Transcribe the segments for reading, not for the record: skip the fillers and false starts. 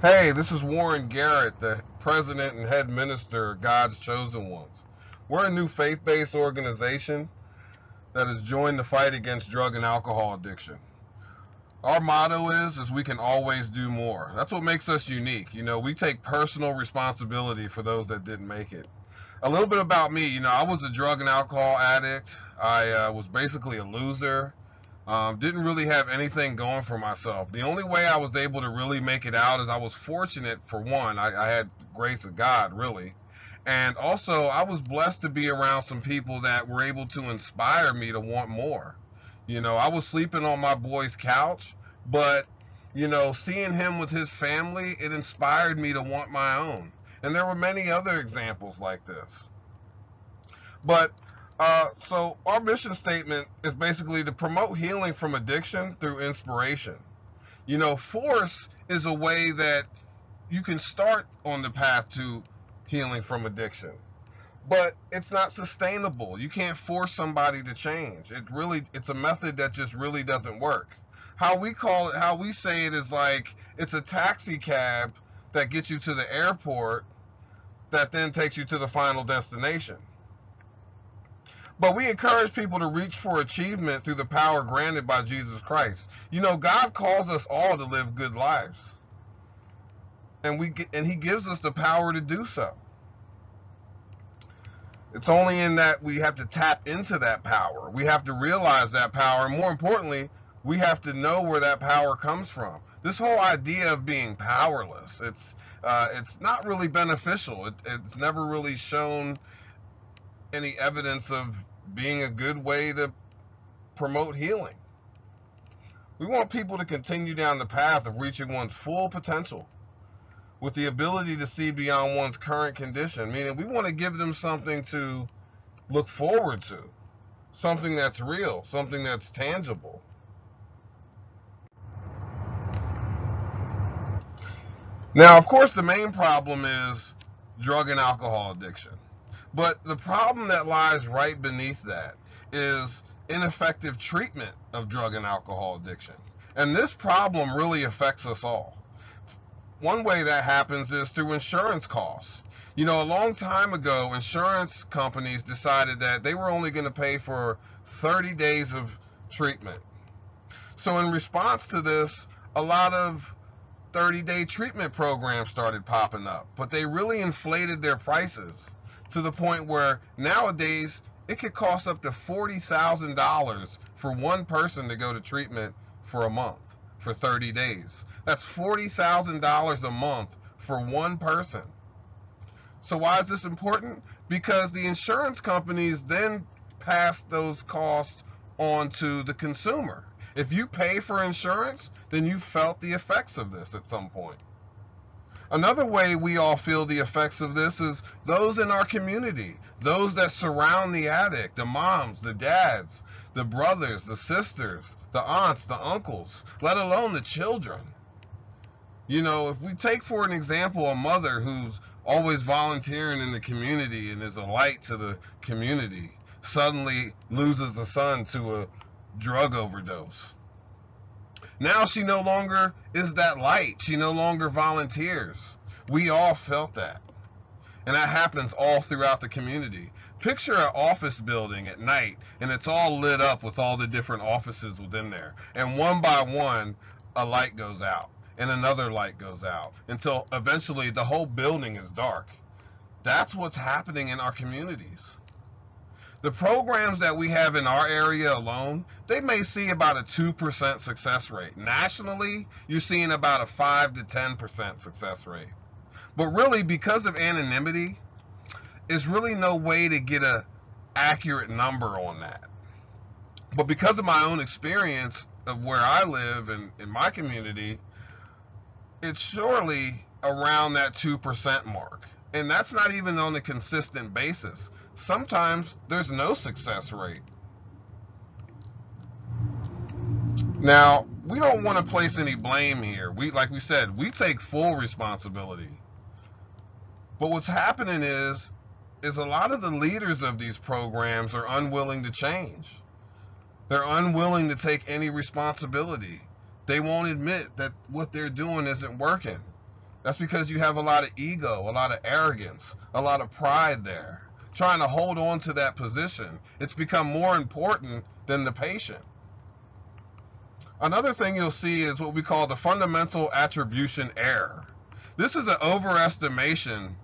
Hey, this is Warren Garrett, the president and head minister of God's Chosen Ones. We're a new faith-based organization that has joined the fight against drug and alcohol addiction. Our motto is we can always do more. That's what makes us unique. We take personal responsibility for those that didn't make it. A little bit about me, I was a drug and alcohol addict. I was basically a loser. Didn't really have anything going for myself. The only way I was able to really make it out is I was fortunate. For one, I had the grace of God, really. And also, I was blessed to be around some people that were able to inspire me to want more. I was sleeping on my boy's couch, but, seeing him with his family, it inspired me to want my own. And there were many other examples like this. But so our mission statement is basically to promote healing from addiction through inspiration. Force is a way that you can start on the path to healing from addiction, but it's not sustainable. You can't force somebody to change. It's a method that just really doesn't work. How we say it is like it's a taxi cab that gets you to the airport that then takes you to the final destination. But we encourage people to reach for achievement through the power granted by Jesus Christ. God calls us all to live good lives, and He gives us the power to do so. It's only in that we have to tap into that power. We have to realize that power, and more importantly, we have to know where that power comes from. This whole idea of being powerless, it's not really beneficial. It's never really shown any evidence of being a good way to promote healing. We want people to continue down the path of reaching one's full potential with the ability to see beyond one's current condition, meaning we want to give them something to look forward to, something that's real, something that's tangible. Now, of course, the main problem is drug and alcohol addiction. But the problem that lies right beneath that is ineffective treatment of drug and alcohol addiction. And this problem really affects us all. One way that happens is through insurance costs. A long time ago, insurance companies decided that they were only going to pay for 30 days of treatment. So in response to this, a lot of 30-day treatment programs started popping up, but they really inflated their prices to the point where nowadays it could cost up to $40,000 for one person to go to treatment for a month, for 30 days. That's $40,000 a month for one person. So why is this important? Because the insurance companies then pass those costs on to the consumer. If you pay for insurance, then you felt the effects of this at some point. Another way we all feel the effects of this is those in our community, those that surround the addict, the moms, the dads, the brothers, the sisters, the aunts, the uncles, let alone the children. If we take for an example a mother who's always volunteering in the community and is a light to the community, suddenly loses a son to a drug overdose. Now she no longer is that light. She no longer volunteers. We all felt that. And that happens all throughout the community. Picture an office building at night, and it's all lit up with all the different offices within there. And one by one, a light goes out, and another light goes out, until eventually the whole building is dark. That's what's happening in our communities. The programs that we have in our area alone, they may see about a 2% success rate. Nationally, you're seeing about a 5 to 10% success rate. But really, because of anonymity, there's really no way to get an accurate number on that. But because of my own experience of where I live and in my community, it's surely around that 2% mark. And that's not even on a consistent basis. Sometimes there's no success rate. Now, we don't want to place any blame here. Like we said, we take full responsibility. But what's happening is a lot of the leaders of these programs are unwilling to change. They're unwilling to take any responsibility. They won't admit that what they're doing isn't working. That's because you have a lot of ego, a lot of arrogance, a lot of pride there, trying to hold on to that position. It's become more important than the patient. Another thing you'll see is what we call the fundamental attribution error. This is an overestimation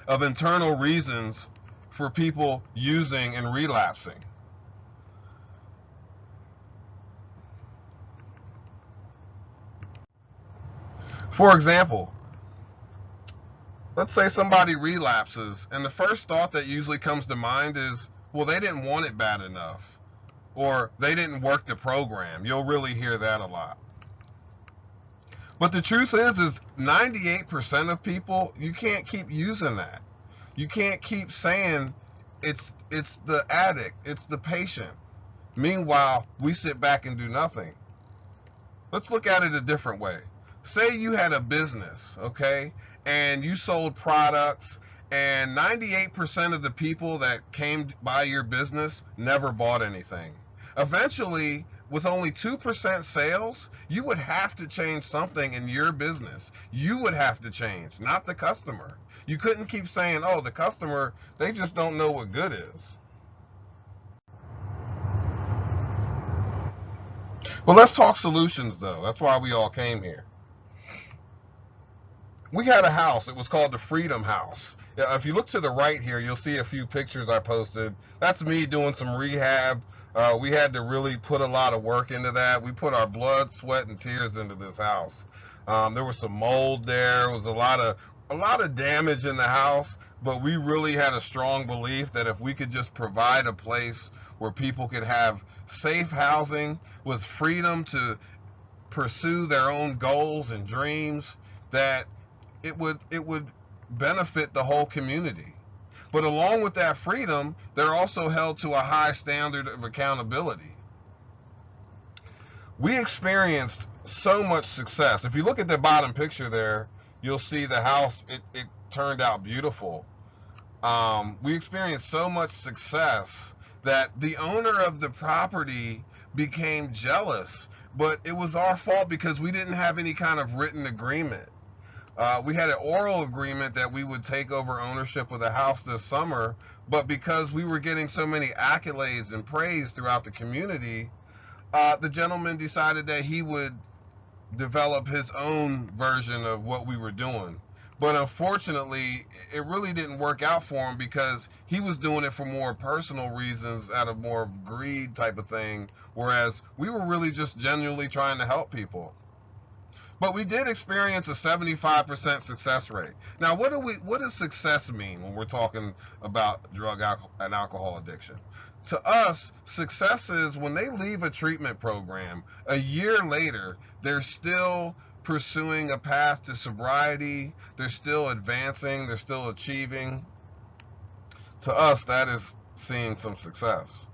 of internal reasons for people using and relapsing. For example, let's say somebody relapses, and the first thought that usually comes to mind is, well, they didn't want it bad enough, or they didn't work the program. You'll really hear that a lot. But the truth is 98% of people, you can't keep using that. You can't keep saying it's the addict, it's the patient. Meanwhile, we sit back and do nothing. Let's look at it a different way. Say you had a business, okay, and you sold products, and 98% of the people that came by your business never bought anything. Eventually, with only 2% sales, you would have to change something in your business. You would have to change, not the customer. You couldn't keep saying, oh, the customer, they just don't know what good is. Well, let's talk solutions, though. That's why we all came here. We had a house. It was called the Freedom House. If you look to the right here, you'll see a few pictures I posted. That's me doing some rehab. We had to really put a lot of work into that. We put our blood, sweat, and tears into this house. There was some mold there. There was a lot of damage in the house, but we really had a strong belief that if we could just provide a place where people could have safe housing with freedom to pursue their own goals and dreams, that it would benefit the whole community. But along with that freedom, they're also held to a high standard of accountability. We experienced so much success. If you look at the bottom picture there, you'll see the house. It turned out beautiful. We experienced so much success that the owner of the property became jealous. But it was our fault because we didn't have any kind of written agreement. We had an oral agreement that we would take over ownership of the house this summer, but because we were getting so many accolades and praise throughout the community, the gentleman decided that he would develop his own version of what we were doing. But unfortunately, it really didn't work out for him because he was doing it for more personal reasons, out of more greed type of thing, whereas we were really just genuinely trying to help people. But we did experience a 75% success rate. Now, what does success mean when we're talking about drug and alcohol addiction? To us, success is when they leave a treatment program, a year later, they're still pursuing a path to sobriety, they're still advancing, they're still achieving. To us, that is seeing some success.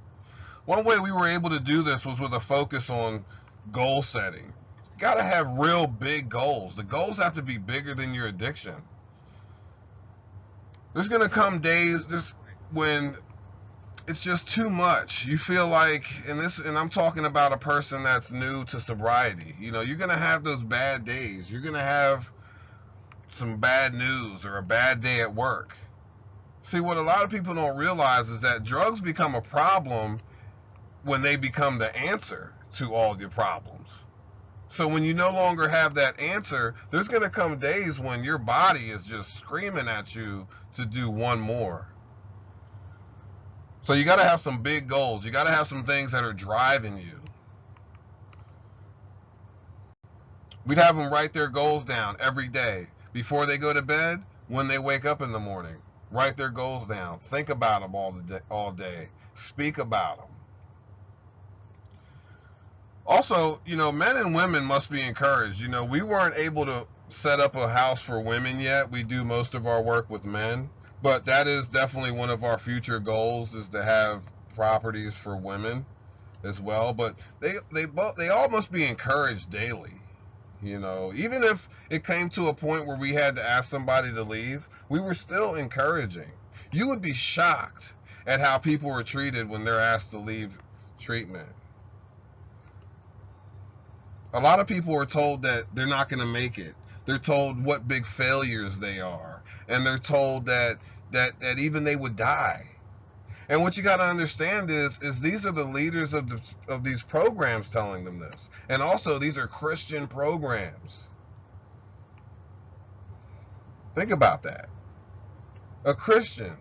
One way we were able to do this was with a focus on goal setting. Got to have real big goals. The goals have to be bigger than your addiction. There's going to come days just when it's just too much. You feel like, and I'm talking about a person that's new to sobriety. You know, you're going to have those bad days. You're going to have some bad news or a bad day at work. See, what a lot of people don't realize is that drugs become a problem when they become the answer to all your problems. So when you no longer have that answer, there's going to come days when your body is just screaming at you to do one more. So you got to have some big goals. You got to have some things that are driving you. We'd have them write their goals down every day. Before they go to bed, when they wake up in the morning, write their goals down. Think about them all day. Speak about them. Also, men and women must be encouraged. We weren't able to set up a house for women yet. We do most of our work with men, but that is definitely one of our future goals, is to have properties for women as well. But they all must be encouraged daily. Even if it came to a point where we had to ask somebody to leave, we were still encouraging. You would be shocked at how people are treated when they're asked to leave treatment. A lot of people are told that they're not going to make it, They're told what big failures they are, and they're told that even they would die. And what you got to understand is these are the leaders of these programs telling them this, and also these are Christian programs. Think about that. A Christian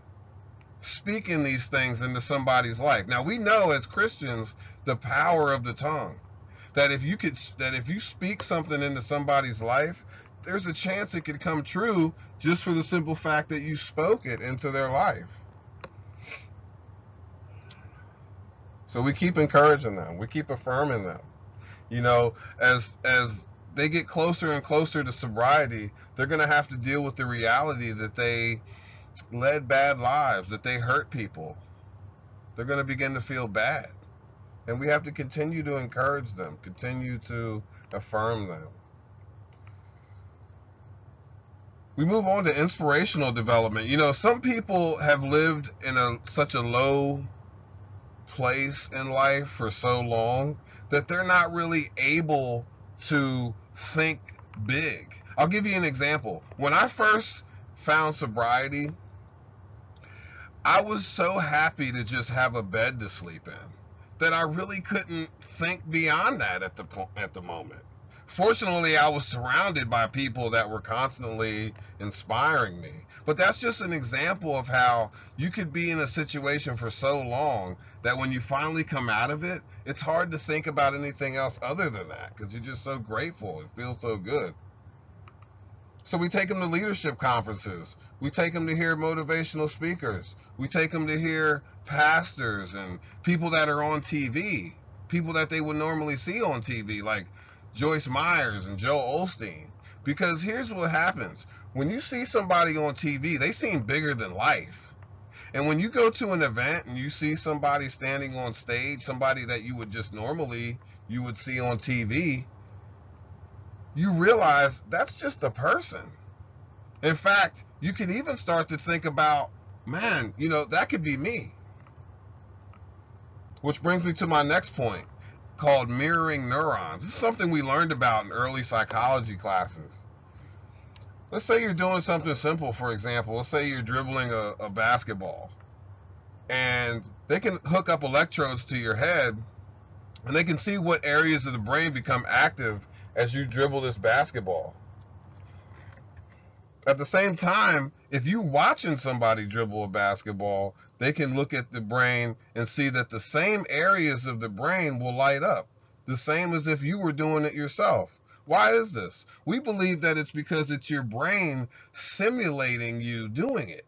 speaking these things into somebody's life. Now we know as Christians the power of the tongue. That if you speak something into somebody's life, there's a chance it could come true just for the simple fact that you spoke it into their life. So we keep encouraging them. We keep affirming them. You know, as they get closer and closer to sobriety, they're going to have to deal with the reality that they led bad lives, that they hurt people. They're going to begin to feel bad. And we have to continue to encourage them, continue to affirm them. We move on to inspirational development. You know, some people have lived in such a low place in life for so long that they're not really able to think big. I'll give you an example. When I first found sobriety, I was so happy to just have a bed to sleep in that I really couldn't think beyond that at the moment. Fortunately, I was surrounded by people that were constantly inspiring me. But that's just an example of how you could be in a situation for so long that when you finally come out of it, it's hard to think about anything else other than that because you're just so grateful. It feels so good. So we take them to leadership conferences. We take them to hear motivational speakers. We take them to hear pastors and people that are on TV, people that they would normally see on TV, like Joyce Myers and Joel Osteen. Because here's what happens. When you see somebody on TV, they seem bigger than life. And when you go to an event and you see somebody standing on stage, somebody that you would just normally you would see on TV, you realize that's just a person. In fact, you can even start to think about, man, you know, that could be me. Which brings me to my next point, called mirroring neurons. This is something we learned about in early psychology classes. Let's say you're doing something simple, for example. Let's say you're dribbling a basketball. And they can hook up electrodes to your head, and they can see what areas of the brain become active as you dribble this basketball. At the same time, if you're watching somebody dribble a basketball, they can look at the brain and see that the same areas of the brain will light up, the same as if you were doing it yourself. Why is this? We believe that it's because it's your brain simulating you doing it.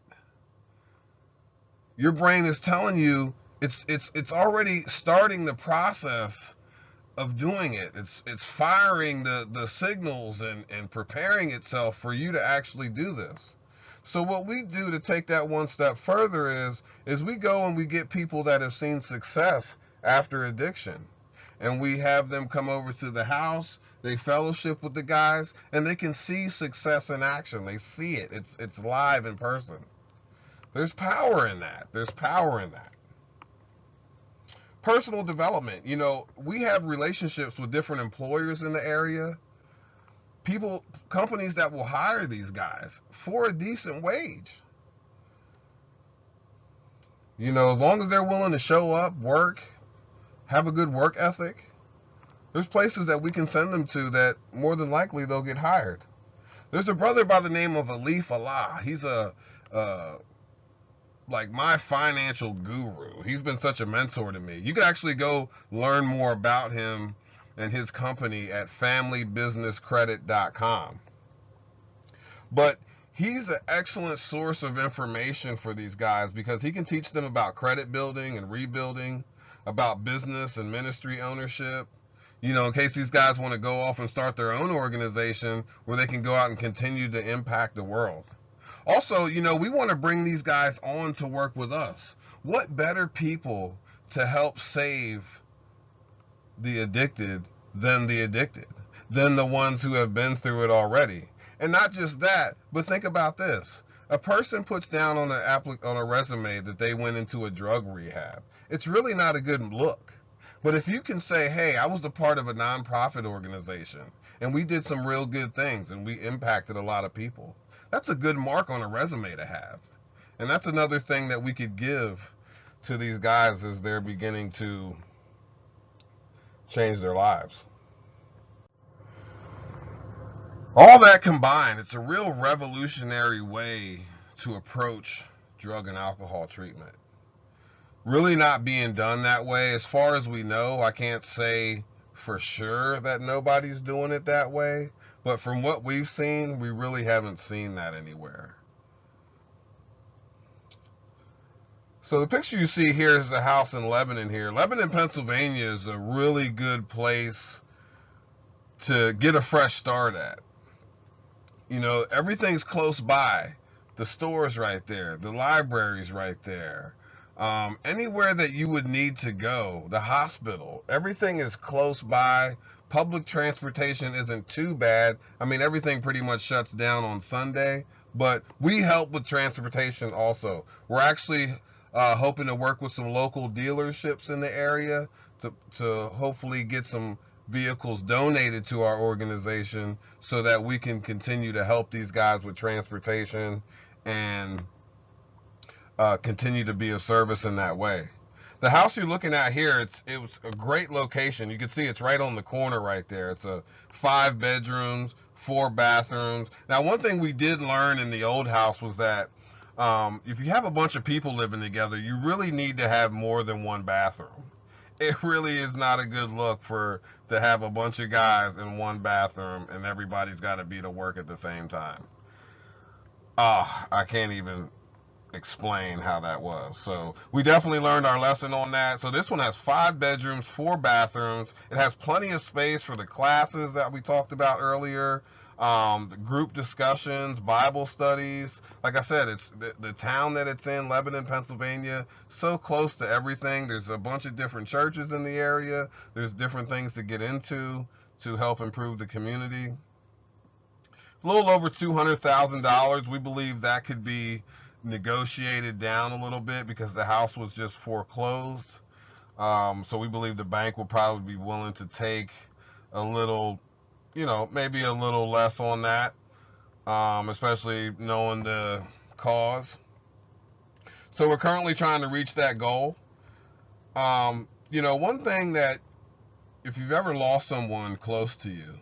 Your brain is telling you it's already starting the process of doing it. It's firing the signals and preparing itself for you to actually do this. So what we do to take that one step further is we go and we get people that have seen success after addiction, and we have them come over to the house. They fellowship with the guys, and they can see success in action. They see it. It's live in person. There's power in that. There's power in that. Personal development. You know, we have relationships with different employers in the area. Companies that will hire these guys for a decent wage. You know, as long as they're willing to show up, work, have a good work ethic, there's places that we can send them to that more than likely they'll get hired. There's a brother by the name of Alif Allah. He's like my financial guru. He's been such a mentor to me. You can actually go learn more about him and his company at familybusinesscredit.com. But he's an excellent source of information for these guys because he can teach them about credit building and rebuilding, about business and ministry ownership. You know, in case these guys want to go off and start their own organization where they can go out and continue to impact the world. Also, you know, we want to bring these guys on to work with us. What better people to help save the addicted than the ones who have been through it already? And not just that, but think about this. A person puts down on a resume that they went into a drug rehab. It's really not a good look. But if you can say, hey, I was a part of a nonprofit organization, and we did some real good things, and we impacted a lot of people. That's a good mark on a resume to have. And that's another thing that we could give to these guys as they're beginning to change their lives. All that combined, it's a real revolutionary way to approach drug and alcohol treatment. Really not being done that way. As far as we know, I can't say for sure that nobody's doing it that way, but from what we've seen, we really haven't seen that anywhere. So the picture you see here is a house in Lebanon here. Lebanon, Pennsylvania is a really good place to get a fresh start at. You know, everything's close by. The store's right there. The library's right there. Anywhere that you would need to go, the hospital, everything is close by. Public transportation isn't too bad. I mean, everything pretty much shuts down on Sunday, but we help with transportation also. We're actually hoping to work with some local dealerships in the area to hopefully get some vehicles donated to our organization so that we can continue to help these guys with transportation and continue to be of service in that way. The house you're looking at here, it was a great location. You can see it's right on the corner right there. It's a 5 bedrooms, 4 bathrooms. Now, one thing we did learn in the old house was that if you have a bunch of people living together, you really need to have more than one bathroom. It really is not a good look to have a bunch of guys in one bathroom and everybody's got to be to work at the same time. I can't even explain how that was. So we definitely learned our lesson on that. So this one has 5 bedrooms, 4 bathrooms. It has plenty of space for the classes that we talked about earlier, the group discussions, Bible studies. Like I said, it's the town that it's in, Lebanon, Pennsylvania, so close to everything. There's a bunch of different churches in the area. There's different things to get into to help improve the community. A little over $200,000. We believe that could be negotiated down a little bit because the house was just foreclosed. So we believe the bank will probably be willing to take a little, maybe a little less on that, especially knowing the cause. So we're currently trying to reach that goal. One thing that, if you've ever lost someone close to you,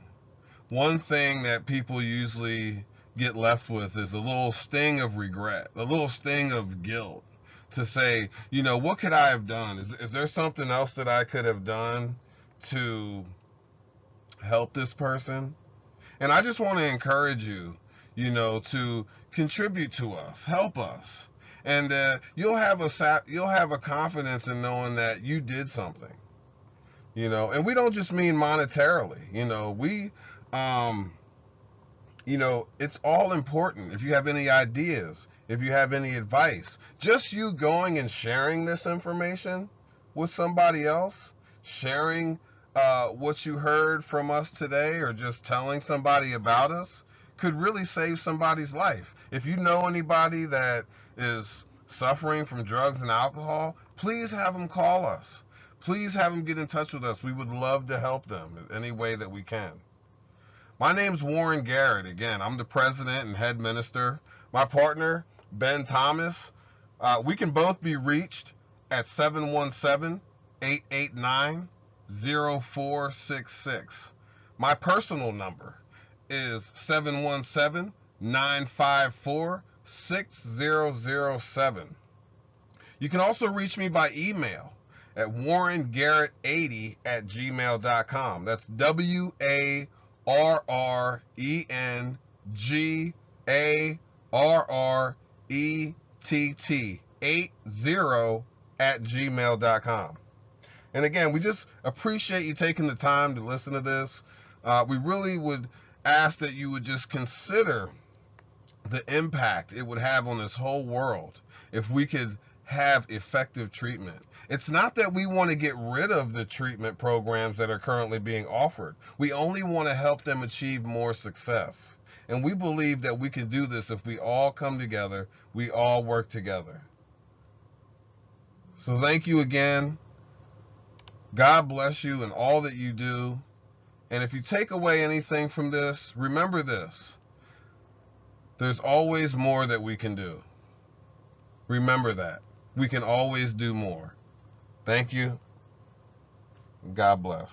one thing that people usually get left with is a little sting of regret, a little sting of guilt to say, what could I have done? Is there something else that I could have done to help this person? And I just want to encourage you, to contribute to us, help us. And you'll have a confidence in knowing that you did something, and we don't just mean monetarily, it's all important. If you have any ideas, if you have any advice, just you going and sharing this information with somebody else, sharing what you heard from us today, or just telling somebody about us, could really save somebody's life. If you know anybody that is suffering from drugs and alcohol, please have them call us. Please have them get in touch with us. We would love to help them in any way that we can. My name's Warren Garrett. Again, I'm the president and head minister. My partner, Ben Thomas, we can both be reached at 717-889-0466. My personal number is 717-954-6007. You can also reach me by email at warrengarrett80@gmail.com. That's WARRENGARRETT80@gmail.com. And again, we just appreciate you taking the time to listen to this. We really would ask that you would just consider the impact it would have on this whole world if we could have effective treatment. It's not that we want to get rid of the treatment programs that are currently being offered. We only want to help them achieve more success. And we believe that we can do this if we all come together, we all work together. So thank you again. God bless you in all that you do. And if you take away anything from this, remember this. There's always more that we can do. Remember that. We can always do more. Thank you. God bless.